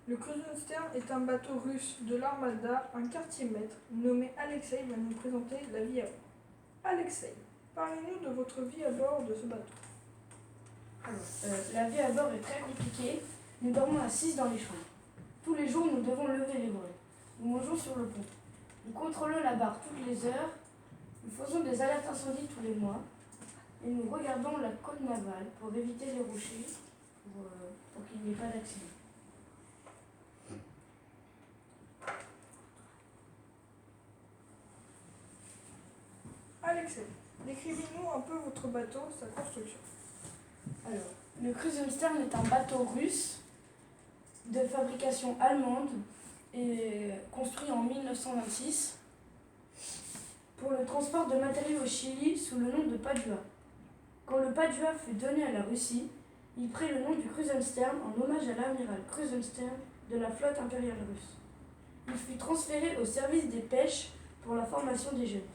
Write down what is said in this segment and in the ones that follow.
Le Krusenstern est un bateau russe de l'armada, un quartier-maître nommé Alexei va nous présenter la vie à bord. Alexei, parlez-nous de votre vie à bord de ce bateau. La vie à bord est très compliquée. Nous dormons à 6 dans les chambres. Tous les jours, nous devons lever les voiles. Nous mangeons sur le pont. Nous contrôlons la barre toutes les heures. Nous faisons des alertes incendies tous les mois. Et nous regardons la côte navale pour éviter les rochers, pour qu'il n'y ait pas d'accident. Alexei, décrivez-nous un peu votre bateau, sa construction. Alors, le Krusenstern est un bateau russe de fabrication allemande et construit en 1926 pour le transport de matériaux au Chili sous le nom de Padua. Quand le Padua fut donné à la Russie, il prit le nom du Krusenstern en hommage à l'amiral Krusenstern de la flotte impériale russe. Il fut transféré au service des pêches pour la formation des jeunes.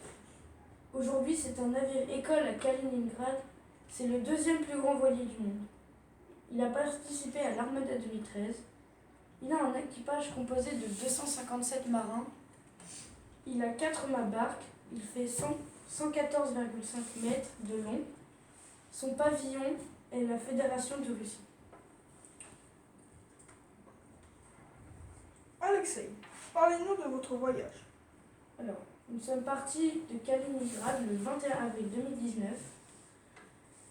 Aujourd'hui, c'est un navire école à Kaliningrad. C'est le deuxième plus grand voilier du monde. Il a participé à l'Armada 2013. Il a un équipage composé de 257 marins. Il a 4 mâts-barques. Il fait 114,5 mètres de long. Son pavillon est la Fédération de Russie. Alexei, parlez-nous de votre voyage. Alors, nous sommes partis de Kaliningrad le 21 avril 2019.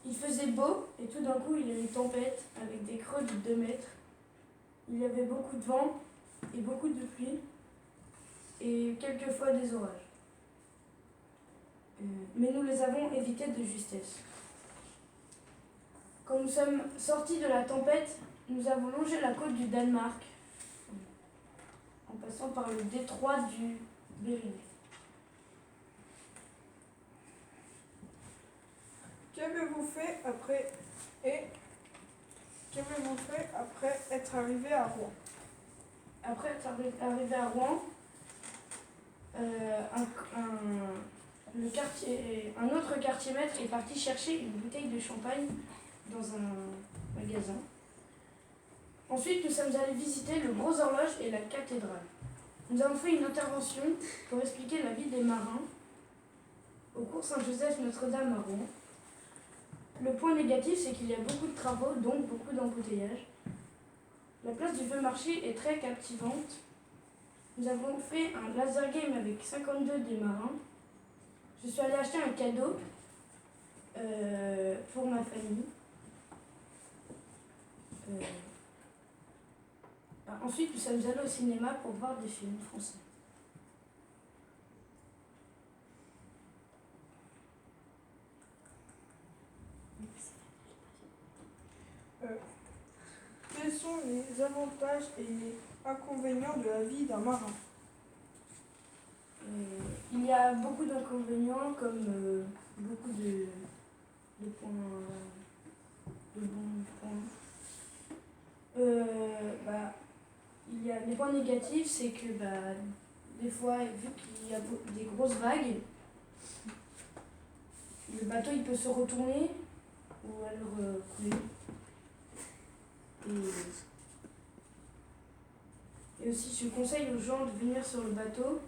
Il faisait beau et tout d'un coup il y a eu une tempête avec des creux de 2 mètres. Il y avait beaucoup de vent et beaucoup de pluie et quelquefois des orages. Mais nous les avons évités de justesse. Quand nous sommes sortis de la tempête, nous avons longé la côte du Danemark en passant par le détroit du Bering. Qu'avez-vous fait après être arrivé à Rouen? Après être arrivé à Rouen, un autre quartier-maître est parti chercher une bouteille de champagne dans un magasin. Ensuite, nous sommes allés visiter le Gros Horloge et la cathédrale. Nous avons fait une intervention pour expliquer la vie des marins au cours Saint-Joseph Notre-Dame à Rouen. Le point négatif, c'est qu'il y a beaucoup de travaux, donc beaucoup d'embouteillages. La place du Vieux Marché est très captivante. Nous avons fait un laser game avec 52 des marins. Je suis allée acheter un cadeau pour ma famille. Ensuite, nous sommes allés au cinéma pour voir des films français. Quels sont les avantages et les inconvénients de la vie d'un marin? Il y a beaucoup d'inconvénients comme beaucoup de points, de bons points. Il y a les points négatifs, c'est que des fois, vu qu'il y a des grosses vagues, le bateau il peut se retourner ou alors couler. Et aussi, je conseille aux gens de venir sur le bateau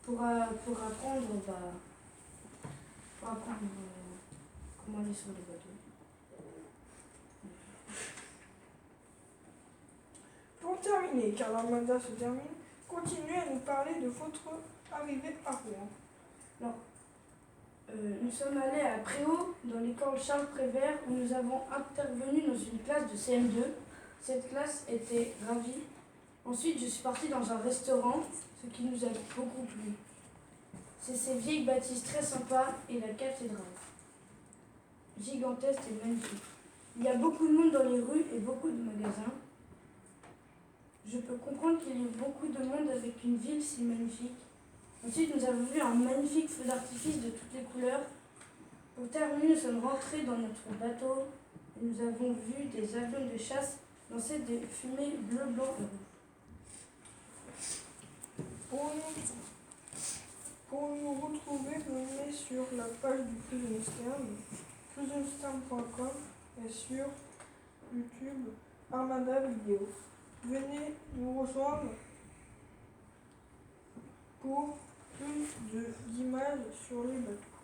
pour apprendre comment aller sur le bateau. Pour terminer, car l'armada se termine, continuez à nous parler de votre arrivée à Rouen. Nous sommes allés à Préau, dans l'école Charles Prévert, où nous avons intervenu dans une classe de CM2. Cette classe était ravie. Ensuite, je suis partie dans un restaurant, ce qui nous a beaucoup plu. C'est ces vieilles bâtisses très sympas et la cathédrale. Gigantesque et magnifique. Il y a beaucoup de monde dans les rues et beaucoup de magasins. Je peux comprendre qu'il y ait beaucoup de monde avec une ville si magnifique. Ensuite, nous avons vu un magnifique feu d'artifice de toutes les couleurs. Pour terminer, nous sommes rentrés dans notre bateau et nous avons vu des avions de chasse lancer des fumées bleu, blanc et rouge. Pour nous retrouver, venez sur la page du Krusenstern, krusenstern.com et sur YouTube Armada Vidéo. Venez nous rejoindre pour plus d'images sur les bateaux.